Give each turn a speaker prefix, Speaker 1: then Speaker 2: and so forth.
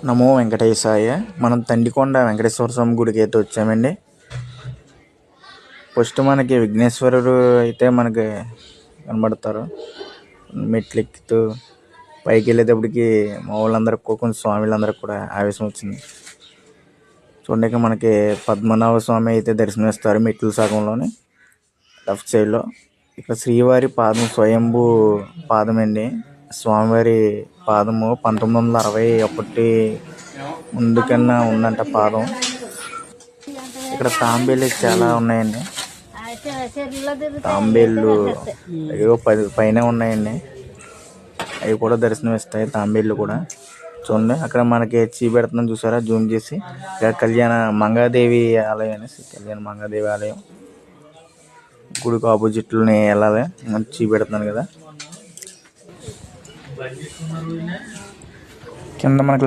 Speaker 1: నమో వెంకటేశాయ. మనం తండికొండ వెంకటేశ్వర స్వామి గుడికి అయితే వచ్చామండి. ఫస్ట్ మనకి విఘ్నేశ్వరుడు అయితే మనకి కనబడతారు. మెట్లు ఎక్కుతూ పైకి వెళ్ళేటప్పటికి మా వాళ్ళందరికీ కొంచెం స్వామిలందరికీ కూడా ఆవేశం వచ్చింది. చూడండి, మనకి పద్మనాభ స్వామి అయితే దర్శనమిస్తారు మెట్ల సగంలోని లెఫ్ట్ సైడ్లో. ఇక్కడ శ్రీవారి పాదం స్వయంభూ పాదం అండి. స్వామివారి పాదము 1961 ముందుకన్నా ఉందంట పాదం. ఇక్కడ తాంబేలు చాలా ఉన్నాయండి. తాంబేళ్ళు ఏవో 10 పైన ఉన్నాయండి. అవి కూడా దర్శనం ఇస్తాయి తాంబేళ్ళు కూడా. చూడండి, అక్కడ మనకి చూపెడుతున్నాం చూసారా జూమ్ చేసి. ఇక్కడ కళ్యాణ మంగాదేవి ఆలయం అనేసి, కళ్యాణ మంగాదేవి ఆలయం గుడికి ఆపోజిట్లోనే వెళ్ళాలి. మంచి చూపెడుతున్నాను కదా. కింద మనకి